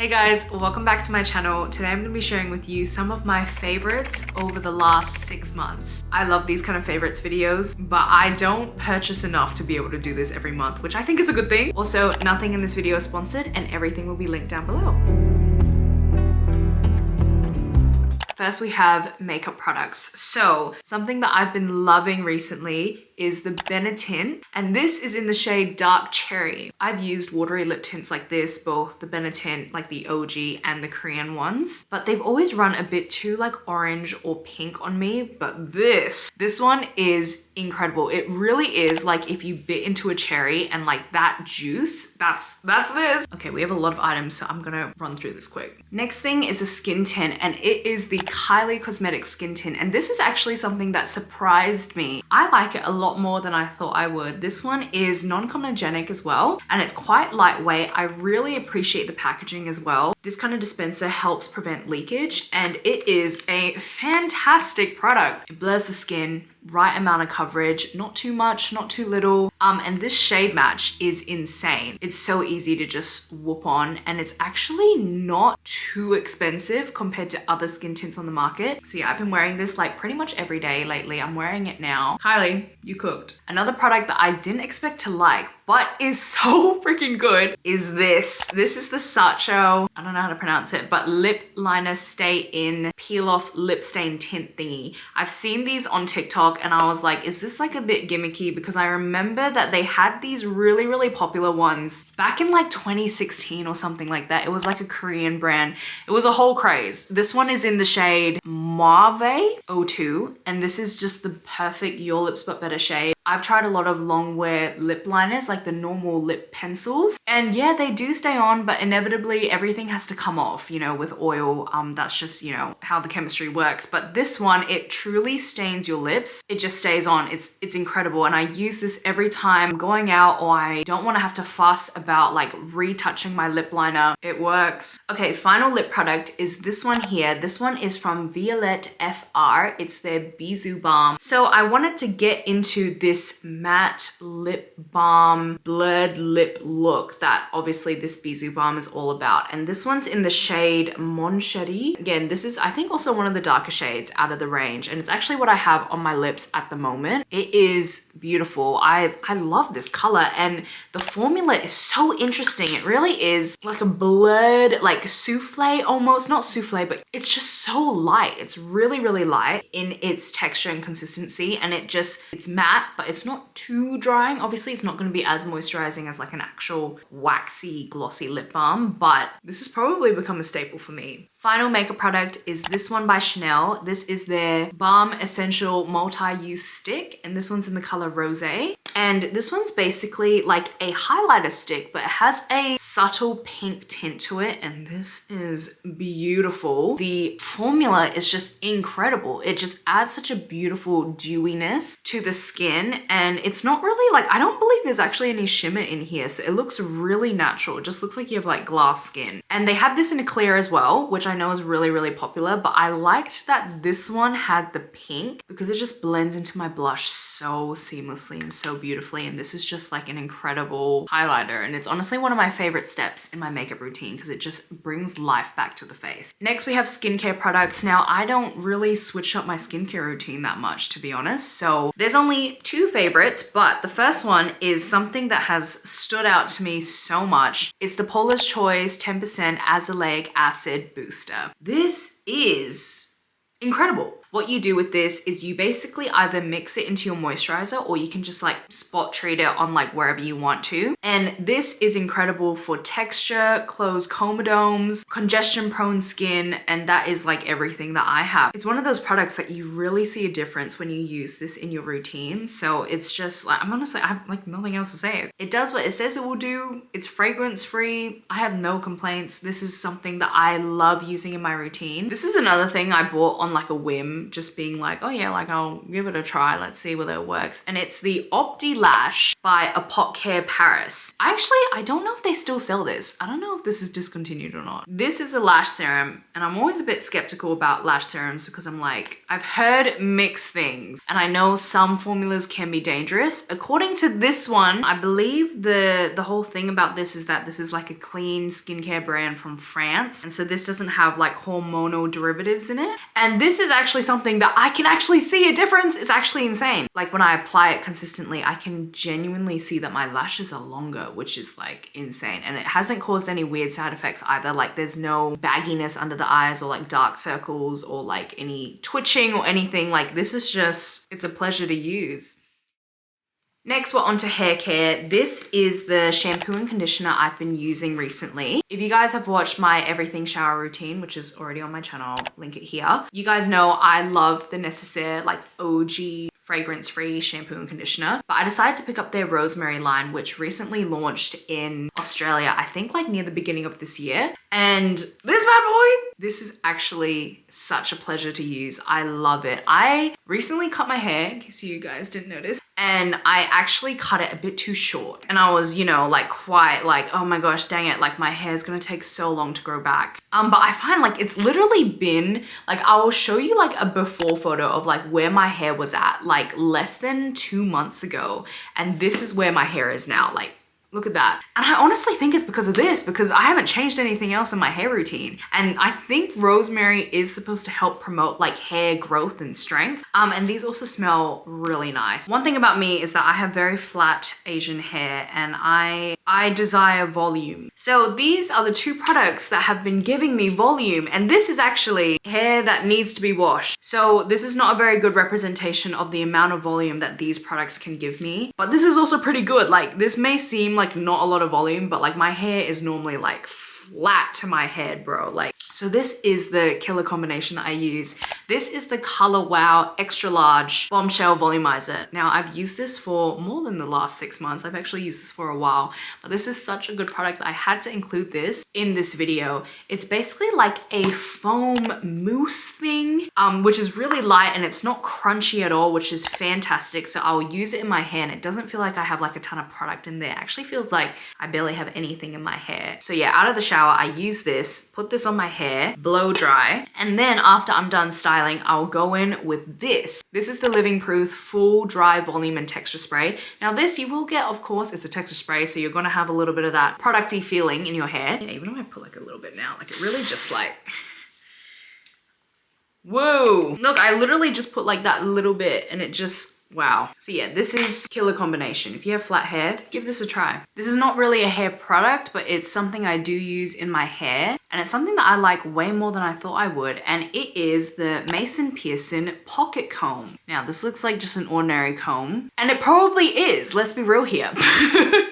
Hey guys, welcome back to my channel. Today I'm going to be sharing with you some of my favorites over the last 6 months. I love these kind of favorites videos, but I don't purchase enough to be able to do this every month, which I think is a good thing. Also, nothing in this video is sponsored and everything will be linked down below. First, we have makeup products. So something that I've been loving recently is the Benetint, and this is in the shade Dark Cherry. I've used watery lip tints like this, both the Benetint, like the OG and the Korean ones, but they've always run a bit too like orange or pink on me, but this one is incredible. It really is like if you bit into a cherry and like that juice, that's this. Okay, we have a lot of items, so I'm gonna run through this quick. Next thing is a skin tint, and it is the Kylie Cosmetics skin tint, and this is actually something that surprised me. I like it a lot more than I thought I would. This one is non-comedogenic as well, and it's quite lightweight. I really appreciate the packaging as well. This kind of dispenser helps prevent leakage, and it is a fantastic product. It blurs the skin, right amount of coverage, not too much, not too little. And this shade match is insane. It's so easy to just whoop on, and it's actually not too expensive compared to other skin tints on the market. So yeah, I've been wearing this like pretty much every day lately. I'm wearing it now. Kylie, you cooked. Another product that I didn't expect to like, but is so freaking good is this. This is the Sacheu, I don't know how to pronounce it, but lip liner stay in peel off lip stain tint thingy. I've seen these on TikTok and I was like, is this like a bit gimmicky? Because I remember that they had these really popular ones back in like 2016 or something like that. It was like a Korean brand. It was a whole craze. This one is in the shade Mauve 02, and this is just the perfect Your Lips But Better shade. I've tried a lot of long wear lip liners, like the normal lip pencils, and yeah, they do stay on, but inevitably everything has to come off, you know, with oil. That's just, you know, how the chemistry works. But this one, it truly stains your lips. It just stays on. It's incredible, and I use this every time I'm going out or I don't want to have to fuss about like retouching my lip liner. It works. Okay, final lip product is this one here. This one is from Violette FR. It's their Bisou Balm. So I wanted to get into this matte lip balm, blurred lip look that obviously this Bisou Balm is all about. And this one's in the shade Monchetti. Again, this is I think also one of the darker shades out of the range, and it's actually what I have on my lips at the moment. It is beautiful. I love this color, and the formula is so interesting. It really is like a blurred, like souffle almost, not souffle, but it's just so light. It's really light in its texture and consistency, and it's matte, but it's not too drying. Obviously, it's not going to be as moisturizing as like an actual waxy, glossy lip balm, but this has probably become a staple for me. Final makeup product is this one by Chanel. This is their Balm Essential Multi-Use Stick, and this one's in the color Rosé. And this one's basically like a highlighter stick, but it has a subtle pink tint to it, and this is beautiful. The formula is just incredible. It just adds such a beautiful dewiness to the skin, and it's not really like, I don't believe there's actually any shimmer in here, so it looks really natural. It just looks like you have like glass skin. And they have this in a clear as well, which I know is really popular, but I liked that this one had the pink because it just blends into my blush so seamlessly and so beautifully, and this is just like an incredible highlighter, and it's honestly one of my favorite steps in my makeup routine because it just brings life back to the face. Next, we have skincare products. Now, I don't really switch up my skincare routine that much, to be honest, so there's only 2 favorites, but the first one is something that has stood out to me so much. It's the Paula's Choice 10% Azelaic Acid Booster. This is incredible. What you do with this is you basically either mix it into your moisturizer, or you can just like spot treat it on like wherever you want to. And this is incredible for texture, closed comedones, congestion prone skin, and that is like everything that I have. It's one of those products that you really see a difference when you use this in your routine. So it's just like, I'm honestly, I have like nothing else to say. It does what it says it will do. It's fragrance free. I have no complaints. This is something that I love using in my routine. This is another thing I bought on like a whim, just being like, oh yeah, like I'll give it a try. Let's see whether it works. And it's the Opti Lash by Epoch Care Paris. I don't know if they still sell this. I don't know if this is discontinued or not. This is a lash serum, and I'm always a bit skeptical about lash serums because I'm like, I've heard mixed things, and I know some formulas can be dangerous. According to this one, I believe the whole thing about this is that this is like a clean skincare brand from France, and so this doesn't have like hormonal derivatives in it. And this is actually something that I can actually see a difference. It's actually insane. Like when I apply it consistently, I can genuinely see that my lashes are longer, which is like insane. And it hasn't caused any weird side effects either. Like there's no bagginess under the eyes or like dark circles or like any twitching or anything. Like this is just, it's a pleasure to use. Next, we're on to hair care. This is the shampoo and conditioner I've been using recently. If you guys have watched my everything shower routine, which is already on my channel, link it here. You guys know I love the NÉCESSAIRE like OG fragrance-free shampoo and conditioner, but I decided to pick up their Rosemary line, which recently launched in Australia, I think like near the beginning of this year. And this bad boy, this is actually such a pleasure to use. I love it. I recently cut my hair, in case you guys didn't notice, and I actually cut it a bit too short. And I was, you know, like quite like, oh my gosh, dang it, like my hair is gonna take so long to grow back. But I find like it's literally been, like I will show you like a before photo of like where my hair was at like less than 2 months ago. And this is where my hair is now. Like, look at that. And I honestly think it's because of this, because I haven't changed anything else in my hair routine. And I think rosemary is supposed to help promote like hair growth and strength. And these also smell really nice. One thing about me is that I have very flat Asian hair and I desire volume. So these are the two products that have been giving me volume. And this is actually hair that needs to be washed. So this is not a very good representation of the amount of volume that these products can give me. But this is also pretty good. Like this may seem like not a lot of volume, but like my hair is normally like flat to my head, bro. Like, so this is the killer combination that I use. This is the Colorwow extra large bombshell volumizer. Now I've used this for more than the last 6 months. I've actually used this for a while, but this is such a good product that I had to include this in this video. It's basically like a foam mousse thing, which is really light and it's not crunchy at all, which is fantastic. So I'll use it in my hair and it doesn't feel like I have like a ton of product in there. It actually feels like I barely have anything in my hair. So yeah, out of the shower, I use this, put this on my hair, blow dry, and then after I'm done styling, I'll go in with this. This is the Living Proof Full Dry Volume and Texture Spray. Now this you will get, of course, it's a texture spray, so you're gonna have a little bit of that producty feeling in your hair. Yeah, even though I put like a little bit now, like it really just like, whoa. Look, I literally just put like that little bit and it just, wow. So yeah, this is killer combination. If you have flat hair, give this a try. This is not really a hair product, but it's something I do use in my hair. And it's something that I like way more than I thought I would. And it is the Mason Pearson Pocket Comb. Now this looks like just an ordinary comb. And it probably is, let's be real here.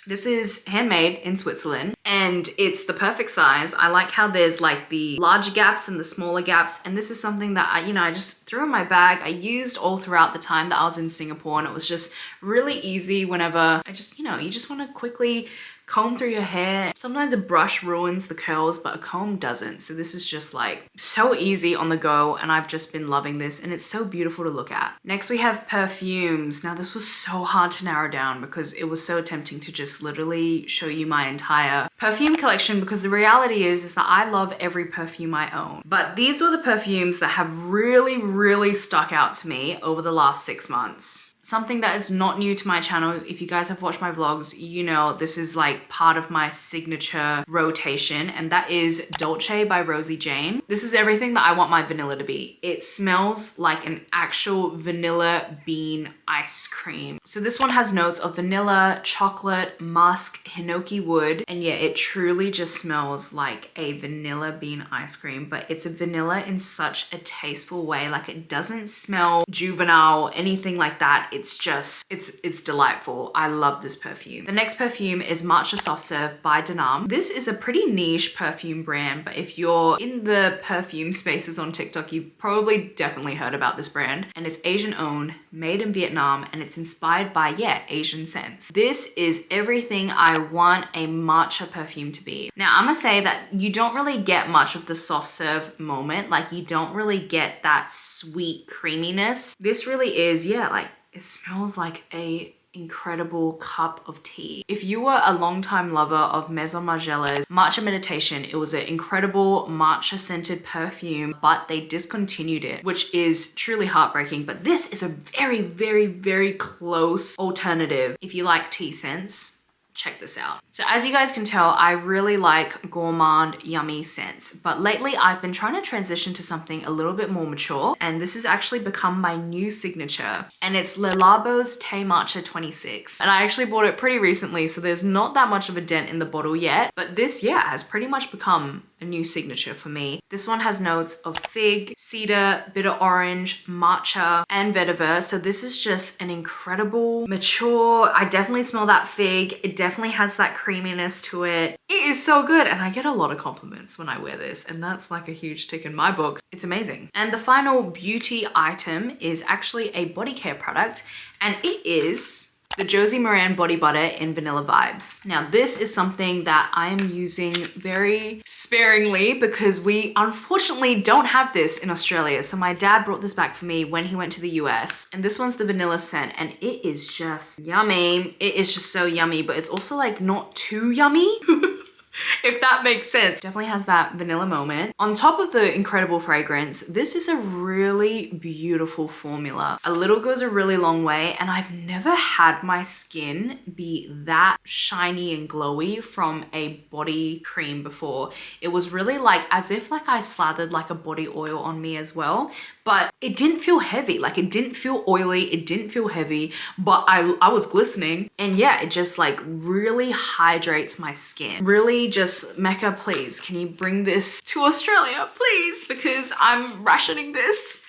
This is handmade in Switzerland and it's the perfect size. I like how there's like the larger gaps and the smaller gaps. And this is something that I just threw in my bag. I used all throughout the time that I was in Singapore and it was just really easy whenever I just, you just want to quickly comb through your hair. Sometimes a brush ruins the curls, but a comb doesn't. So this is just like so easy on the go and I've just been loving this and it's so beautiful to look at. Next we have perfumes. Now this was so hard to narrow down because it was so tempting to just literally show you my entire perfume collection because the reality is that I love every perfume I own. But these were the perfumes that have really stuck out to me over the last 6 months. Something that is not new to my channel. If you guys have watched my vlogs, you know this is like part of my signature rotation and that is Dulce by Rosie Jane. This is everything that I want my vanilla to be. It smells like an actual vanilla bean ice cream. So this one has notes of vanilla, chocolate, musk, hinoki wood, and yeah, it truly just smells like a vanilla bean ice cream, but it's a vanilla in such a tasteful way. Like it doesn't smell juvenile, anything like that. It's just, it's delightful. I love this perfume. The next perfume is Matcha Soft Serve by Denam. This is a pretty niche perfume brand, but if you're in the perfume spaces on TikTok, you've probably definitely heard about this brand. And it's Asian owned, made in Vietnam, and it's inspired by, yeah, Asian scents. This is everything I want a matcha perfume to be. Now, I'm gonna say that you don't really get much of the soft serve moment. Like you don't really get that sweet creaminess. This really is, yeah, like it smells like a incredible cup of tea. If you were a long-time lover of Maison Margiela's Matcha Meditation, it was an incredible matcha scented perfume, but they discontinued it, which is truly heartbreaking. But this is a very, very, very close alternative. If you like tea scents, check this out. So as you guys can tell, I really like gourmand, yummy scents, but lately I've been trying to transition to something a little bit more mature, and this has actually become my new signature, and it's Le Labo's Thé Matcha 26. And I actually bought it pretty recently, so there's not that much of a dent in the bottle yet, but this, yeah, has pretty much become a new signature for me. This one has notes of fig, cedar, bitter orange, matcha, and vetiver. So this is just an incredible, mature, I definitely smell that fig. It definitely has that creaminess to it. It is so good, and I get a lot of compliments when I wear this, and that's like a huge tick in my book. It's amazing. And the final beauty item is actually a body care product, and it is the Josie Maran Body Butter in Vanilla Vibes. Now, this is something that I am using very sparingly because we unfortunately don't have this in Australia. So my dad brought this back for me when he went to the US. And this one's the vanilla scent, and it is just yummy. It is just so yummy, but it's also like not too yummy. If that makes sense. Definitely has that vanilla moment. On top of the incredible fragrance, this is a really beautiful formula. A little goes a really long way, and I've never had my skin be that shiny and glowy from a body cream before. It was really like as if like I slathered like a body oil on me as well, but it didn't feel heavy. Like it didn't feel oily, it didn't feel heavy, but I was glistening. And yeah, it just like really hydrates my skin. Really just, Mecca, please, can you bring this to Australia, please? Because I'm rationing this.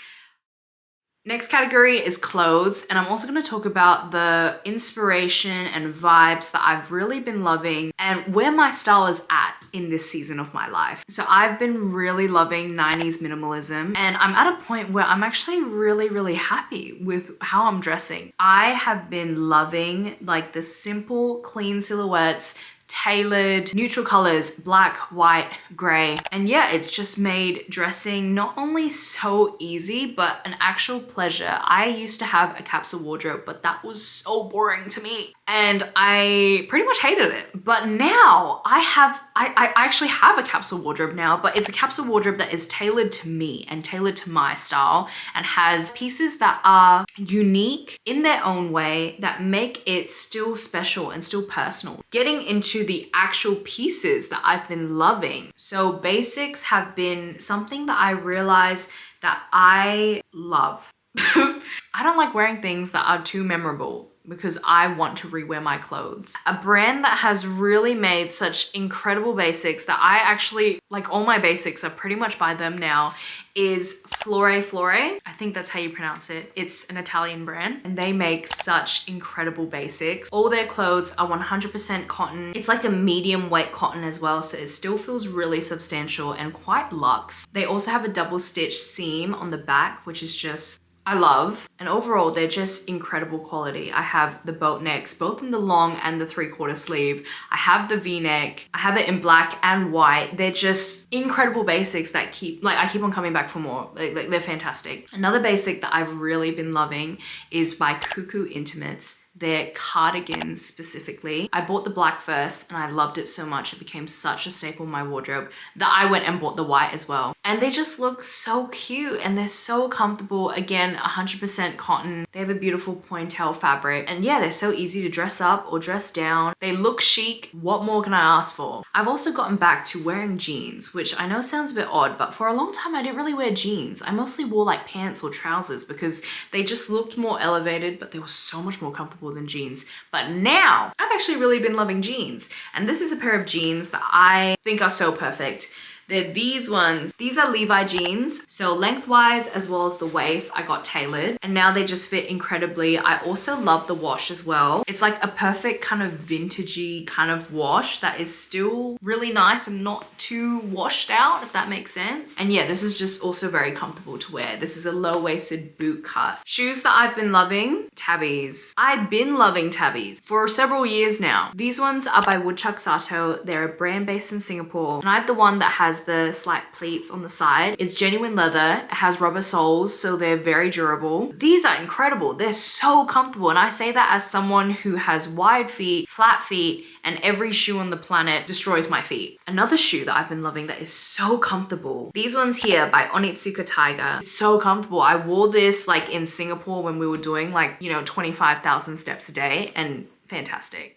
Next category is clothes, and I'm also going to talk about the inspiration and vibes that I've really been loving and where my style is at in this season of my life. So I've been really loving 90s minimalism, and I'm at a point where I'm actually really happy with how I'm dressing. I have been loving like the simple, clean silhouettes, tailored neutral colors, black, white, gray. And yeah, it's just made dressing not only so easy, but an actual pleasure. I used to have a capsule wardrobe, but that was so boring to me, and I pretty much hated it. But now I actually have a capsule wardrobe now, but it's a capsule wardrobe that is tailored to me and tailored to my style, and has pieces that are unique in their own way that make it still special and still personal. Getting into the actual pieces that I've been loving. So basics have been something that I realized that I love. I don't like wearing things that are too memorable because I want to rewear my clothes. A brand that has really made such incredible basics that I actually, like all my basics are pretty much by them now, is Flore Flore. I think that's how you pronounce it. It's an Italian brand, and they make such incredible basics. All their clothes are 100% cotton. It's like a medium weight cotton as well, so it still feels really substantial and quite luxe. They also have a double stitch seam on the back, which is just, I love. And overall, they're just incredible quality. I have the boat necks, both in the long and the 3/4 sleeve. I have the V-neck. I have it in black and white. They're just incredible basics that I keep on coming back for more. They're fantastic. Another basic that I've really been loving is by Cuckoo Intimates. Their cardigans specifically. I bought the black first and I loved it so much. It became such a staple in my wardrobe that I went and bought the white as well. And they just look so cute and they're so comfortable. Again, 100% cotton. They have a beautiful pointelle fabric. And yeah, they're so easy to dress up or dress down. They look chic. What more can I ask for? I've also gotten back to wearing jeans, which I know sounds a bit odd, but for a long time I didn't really wear jeans. I mostly wore like pants or trousers because they just looked more elevated, but they were so much more comfortable than jeans. But now I've actually really been loving jeans, and this is a pair of jeans that I think are so perfect. They're these ones. These are Levi jeans. So lengthwise as well as the waist, I got tailored, and now they just fit incredibly. I also love the wash as well. It's like a perfect kind of vintagey kind of wash that is still really nice and not too washed out, if that makes sense. And yeah, this is just also very comfortable to wear. This is a low-waisted boot cut. Shoes that I've been loving, tabbies. I've been loving tabbies for several years now. These ones are by Woodchuck Sato. They're a brand based in Singapore, and I have the one that has has the slight pleats on the side. It's genuine leather. It has rubber soles, so they're very durable. These are incredible. They're so comfortable. And I say that as someone who has wide feet, flat feet, and every shoe on the planet destroys my feet. Another shoe that I've been loving that is so comfortable. These ones here by Onitsuka Tiger. It's so comfortable. I wore this like in Singapore when we were doing like, you know, 25,000 steps a day, and fantastic.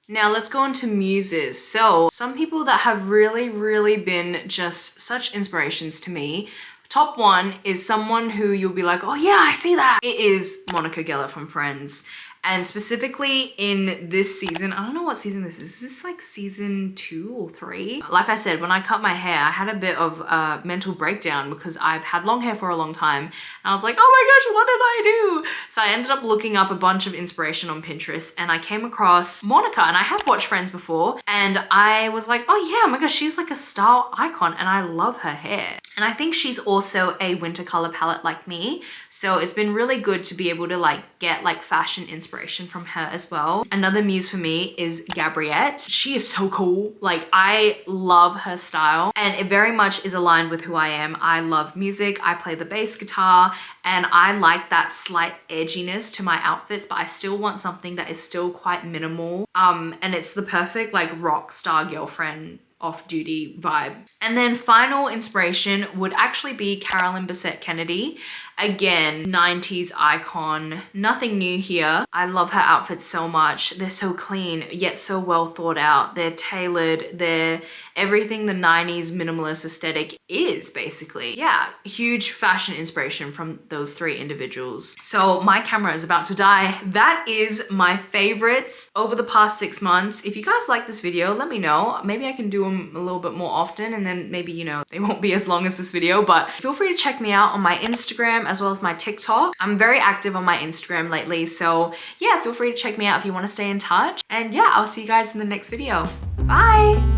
Now let's go on to muses. So some people that have really been just such inspirations to me. Top one is someone who you'll be like, oh yeah, I see that. It is Monica Geller from Friends. And specifically in this season, I don't know what season this is. Is this like season 2 or 3? Like I said, when I cut my hair, I had a bit of a mental breakdown because I've had long hair for a long time. And I was like, oh my gosh, what did I do? So I ended up looking up a bunch of inspiration on Pinterest and I came across Monica, and I have watched Friends before. And I was like, oh yeah, oh my gosh, she's like a style icon and I love her hair. And I think she's also a winter color palette like me. So it's been really good to be able to like get like fashion inspiration from her as well. Another muse for me is Gabriette. She is so cool. Like I love her style and it very much is aligned with who I am. I love music. I play the bass guitar and I like that slight edginess to my outfits, but I still want something that is still quite minimal. And it's the perfect like rock star girlfriend off-duty vibe. And then final inspiration would actually be Carolyn Bessette Kennedy. Again, 90s icon, nothing new here. I love her outfits so much. They're so clean, yet so well thought out. They're tailored, they're everything the 90s minimalist aesthetic is basically. Yeah, huge fashion inspiration from those 3 individuals. So my camera is about to die. That is my favorites over the past 6 months. If you guys like this video, let me know. Maybe I can do them a little bit more often and then maybe, you know, they won't be as long as this video, but feel free to check me out on my Instagram as well as my TikTok. I'm very active on my Instagram lately, so yeah, feel free to check me out if you want to stay in touch. And yeah, I'll see you guys in the next video. Bye!